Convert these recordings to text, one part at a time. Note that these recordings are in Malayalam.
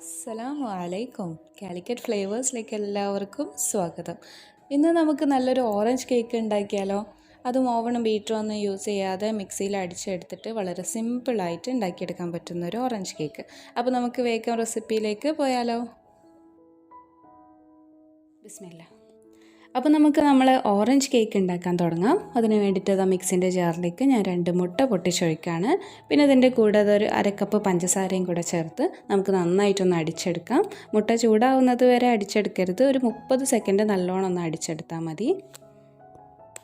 അസ്സലാമു അലൈക്കും. കാലിക്കറ്റ് ഫ്ലേവേഴ്സിലേക്ക് എല്ലാവർക്കും സ്വാഗതം. ഇന്ന് നമുക്ക് നല്ലൊരു ഓറഞ്ച് കേക്ക് ഉണ്ടാക്കിയാലോ? അതും ഓവണും ബീറ്ററും ഒന്നും യൂസ് ചെയ്യാതെ മിക്സിയിൽ അടിച്ചെടുത്തിട്ട് വളരെ സിമ്പിളായിട്ട് ഉണ്ടാക്കിയെടുക്കാൻ പറ്റുന്ന ഒരു ഓറഞ്ച് കേക്ക്. അപ്പോൾ നമുക്ക് വേഗം റെസിപ്പിയിലേക്ക് പോയാലോ? ബിസ്മില്ലാ. അപ്പോൾ നമുക്ക് ഓറഞ്ച് കേക്ക് ഉണ്ടാക്കാൻ തുടങ്ങാം. അതിന് വേണ്ടിയിട്ട് മിക്സിൻ്റെ ജാറിലേക്ക് ഞാൻ 2 മുട്ട പൊട്ടിച്ചൊഴിക്കുകയാണ്. പിന്നെ അതിൻ്റെ കൂടെ അതൊരു 1/2 കപ്പ് പഞ്ചസാരയും കൂടെ ചേർത്ത് നമുക്ക് നന്നായിട്ടൊന്ന് അടിച്ചെടുക്കാം. മുട്ട ചൂടാവുന്നത് വരെ അടിച്ചെടുക്കരുത്, ഒരു 30 സെക്കൻഡ് നല്ലോണം ഒന്ന് അടിച്ചെടുത്താൽ മതി.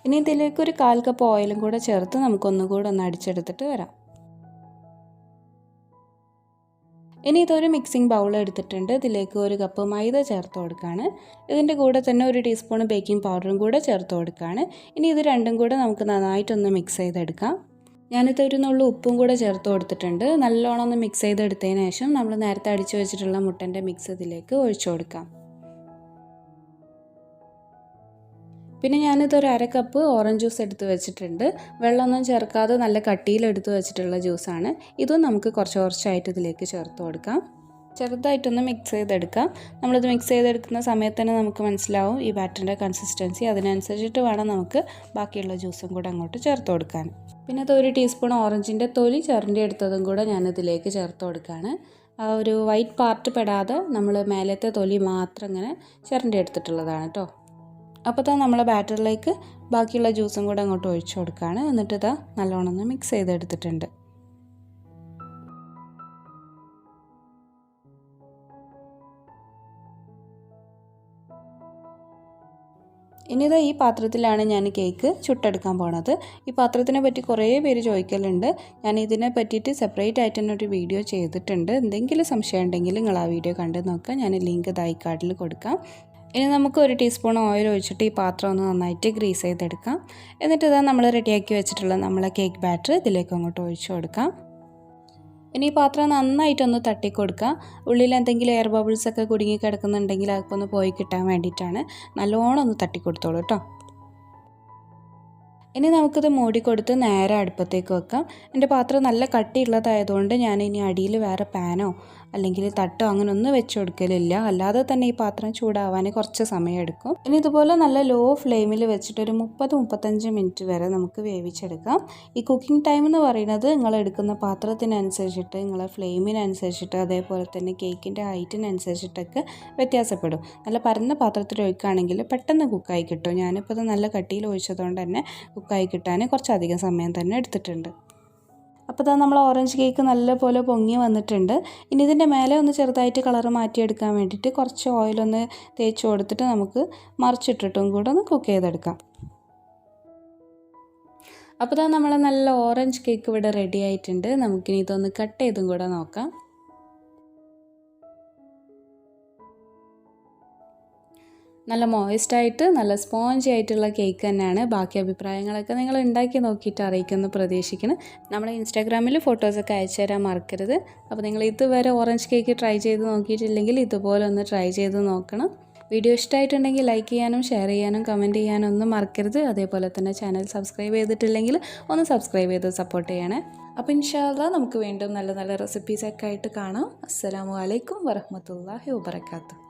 ഇനി ഇതിലേക്ക് ഒരു 1/4 കപ്പ് ഓയിലും കൂടെ ചേർത്ത് നമുക്കൊന്നുകൂടെ ഒന്ന് അടിച്ചെടുത്തിട്ട് വരാം. ഇനി ഇതൊരു മിക്സിംഗ് ബൗൾ എടുത്തിട്ടുണ്ട്. ഇതിലേക്ക് 1 കപ്പ് മൈദ ചേർത്ത് കൊടുക്കുകയാണ്. ഇതിൻ്റെ കൂടെ തന്നെ 1 ടീസ്പൂൺ ബേക്കിംഗ് പൗഡറും കൂടെ ചേർത്ത് കൊടുക്കുകയാണ്. ഇനി ഇത് രണ്ടും കൂടെ നമുക്ക് നന്നായിട്ടൊന്ന് മിക്സ് ചെയ്തെടുക്കാം. ഞാനിത് ഒരു നുള്ളു ഉപ്പും കൂടെ ചേർത്ത് കൊടുത്തിട്ടുണ്ട്. നല്ലോണം ഒന്ന് മിക്സ് ചെയ്തെടുത്തതിന് ശേഷം നമ്മൾ നേരത്തെ അടിച്ചു വെച്ചിട്ടുള്ള മുട്ടൻ്റെ മിക്സ് ഇതിലേക്ക് ഒഴിച്ചു കൊടുക്കാം. പിന്നെ ഞാനിതൊരു 1/2 കപ്പ് ഓറഞ്ച് ജ്യൂസ് എടുത്ത് വെച്ചിട്ടുണ്ട്. വെള്ളമൊന്നും ചേർക്കാതെ നല്ല കട്ടിയിലെടുത്ത് വെച്ചിട്ടുള്ള ജ്യൂസാണ്. ഇതും നമുക്ക് കുറച്ചായിട്ട് ഇതിലേക്ക് ചേർത്ത് കൊടുക്കാം. ചെറുതായിട്ടൊന്ന് മിക്സ് ചെയ്തെടുക്കാം. നമ്മളിത് മിക്സ് ചെയ്തെടുക്കുന്ന സമയത്ത് തന്നെ നമുക്ക് മനസ്സിലാവും ഈ ബാറ്ററിൻ്റെ കൺസിസ്റ്റൻസി. അതിനനുസരിച്ചിട്ട് വേണം നമുക്ക് ബാക്കിയുള്ള ജ്യൂസും കൂടെ അങ്ങോട്ട് ചേർത്ത് കൊടുക്കാൻ. പിന്നെ അത് 1 ടീസ്പൂൺ ഓറഞ്ചിൻ്റെ തൊലി ചിരണ്ടി എടുത്തതും കൂടെ ഞാനിതിലേക്ക് ചേർത്ത് കൊടുക്കുകയാണ്. ആ ഒരു വൈറ്റ് പാർട്ട് പെടാതെ നമ്മൾ മേലത്തെ തൊലി മാത്രം ഇങ്ങനെ ചിരണ്ടി എടുത്തിട്ടുള്ളതാണ് കേട്ടോ. അപ്പോൾ നമ്മളെ ബാറ്ററിലേക്ക് ബാക്കിയുള്ള ജ്യൂസും കൂടെ അങ്ങോട്ട് ഒഴിച്ചു കൊടുക്കുകയാണ്. എന്നിട്ട് നല്ലോണം ഒന്ന് മിക്സ് ചെയ്തെടുത്തിട്ടുണ്ട്. ഇനി ഈ പാത്രത്തിലാണ് ഞാൻ കേക്ക് ചുട്ടെടുക്കാൻ പോണത്. ഈ പാത്രത്തിനെ പറ്റി കുറേ പേര് ചോദിക്കലുണ്ട്. ഞാൻ ഇതിനെ പറ്റിയിട്ട് സെപ്പറേറ്റ് ആയിട്ട് തന്നെ ഒരു വീഡിയോ ചെയ്തിട്ടുണ്ട്. എന്തെങ്കിലും സംശയം ഉണ്ടെങ്കിൽ നിങ്ങൾ ആ വീഡിയോ കണ്ടു നോക്കുക. ഞാൻ ലിങ്ക് ഐ കാർഡിൽ കൊടുക്കാം. ഇനി നമുക്ക് 1 ടീസ്പൂൺ ഓയിൽ ഒഴിച്ചിട്ട് ഈ പാത്രം ഒന്ന് നന്നായിട്ട് ഗ്രീസ് ചെയ്തെടുക്കാം. എന്നിട്ട് നമ്മൾ റെഡിയാക്കി വെച്ചിട്ടുള്ള നമ്മളെ കേക്ക് ബാറ്റർ ഇതിലേക്ക് അങ്ങോട്ട് ഒഴിച്ചു കൊടുക്കാം. ഇനി ഈ പാത്രം നന്നായിട്ടൊന്ന് തട്ടിക്കൊടുക്കുക. ഉള്ളിൽ എന്തെങ്കിലും എയർ ബബിൾസൊക്കെ കുടുങ്ങി കിടക്കുന്നുണ്ടെങ്കിൽ അതൊക്കെ ഒന്ന് പോയി കിട്ടാൻ വേണ്ടിയിട്ടാണ്. നല്ലോണം ഒന്ന് തട്ടിക്കൊടുത്തോളൂ കേട്ടോ. ഇനി നമുക്കിത് മൂടിക്കൊടുത്ത് നേരെ അടുപ്പത്തേക്ക് വെക്കാം. എൻ്റെ പാത്രം നല്ല കട്ടിയുള്ളതായതുകൊണ്ട് ഞാൻ ഇനി അടിയിൽ വേറെ പാനോ അല്ലെങ്കിൽ തട്ടോ അങ്ങനെ ഒന്നും വെച്ച് കൊടുക്കലില്ല. അല്ലാതെ തന്നെ ഈ പാത്രം ചൂടാവാൻ കുറച്ച് സമയം എടുക്കും. ഇനി ഇതുപോലെ നല്ല ലോ ഫ്ലെയിമിൽ വെച്ചിട്ട് ഒരു 30-35 മിനിറ്റ് വരെ നമുക്ക് വേവിച്ചെടുക്കാം. ഈ കുക്കിംഗ് ടൈം എന്ന് പറയുന്നത് നിങ്ങൾ എടുക്കുന്ന പാത്രത്തിനനുസരിച്ചിട്ട്, നിങ്ങളെ ഫ്ലെയിമിനനുസരിച്ചിട്ട്, അതേപോലെ തന്നെ കേക്കിൻ്റെ ഹൈറ്റിനനുസരിച്ചിട്ടൊക്കെ വ്യത്യാസപ്പെടും. നല്ല പരന്ന പാത്രത്തിൽ ഒഴിക്കുകയാണെങ്കിൽ പെട്ടെന്ന് കുക്കായി കിട്ടും. ഞാനിപ്പോൾ ഇത് നല്ല കട്ടിയിൽ ഒഴിച്ചതുകൊണ്ട് തന്നെ കുക്കായി കിട്ടാൻ കുറച്ചധികം സമയം തന്നെ എടുത്തിട്ടുണ്ട്. അപ്പോൾ നമ്മൾ ഓറഞ്ച് കേക്ക് നല്ലപോലെ പൊങ്ങി വന്നിട്ടുണ്ട്. ഇനി ഇതിൻ്റെ മേലെ ഒന്ന് ചെറുതായിട്ട് കളർ മാറ്റിയെടുക്കാൻ വേണ്ടിയിട്ട് കുറച്ച് ഓയിലൊന്ന് തേച്ച് കൊടുത്തിട്ട് നമുക്ക് മറിച്ചിട്ടിട്ടും കൂടെ ഒന്ന് കുക്ക് ചെയ്തെടുക്കാം. അപ്പോൾ നമ്മളെ നല്ല ഓറഞ്ച് കേക്ക് ഇവിടെ റെഡി ആയിട്ടുണ്ട്. നമുക്കിനി ഇതൊന്ന് കട്ട് ചെയ്തും കൂടെ നോക്കാം. നല്ല മോയിസ്റ്റായിട്ട് നല്ല സ്പോഞ്ചി ആയിട്ടുള്ള കേക്ക് തന്നെയാണ്. ബാക്കി അഭിപ്രായങ്ങളൊക്കെ നിങ്ങൾ ഉണ്ടാക്കി നോക്കിയിട്ട് അറിയിക്കുമെന്ന് പ്രതീക്ഷിക്കണം. നമ്മളെ ഇൻസ്റ്റാഗ്രാമിൽ ഫോട്ടോസൊക്കെ അയച്ചു തരാൻ മറക്കരുത്. അപ്പോൾ നിങ്ങൾ ഇതുവരെ ഓറഞ്ച് കേക്ക് ട്രൈ ചെയ്ത് നോക്കിയിട്ടില്ലെങ്കിൽ ഇതുപോലെ ഒന്ന് ട്രൈ ചെയ്ത് നോക്കണം. വീഡിയോ ഇഷ്ടമായിട്ടുണ്ടെങ്കിൽ ലൈക്ക് ചെയ്യാനും ഷെയർ ചെയ്യാനും കമൻറ്റ് ചെയ്യാനും ഒന്നും മറക്കരുത്. അതേപോലെ തന്നെ ചാനൽ സബ്സ്ക്രൈബ് ചെയ്തിട്ടില്ലെങ്കിൽ ഒന്ന് സബ്സ്ക്രൈബ് ചെയ്ത് സപ്പോർട്ട് ചെയ്യണേ. അപ്പോൾ ഇൻഷാ അല്ലാഹ് നമുക്ക് വീണ്ടും നല്ല നല്ല റെസിപ്പീസൊക്കെ ആയിട്ട് കാണാം. അസ്സലാമു അലൈക്കും വറഹ്മത്തുള്ളാഹി വബറകാതുഹു.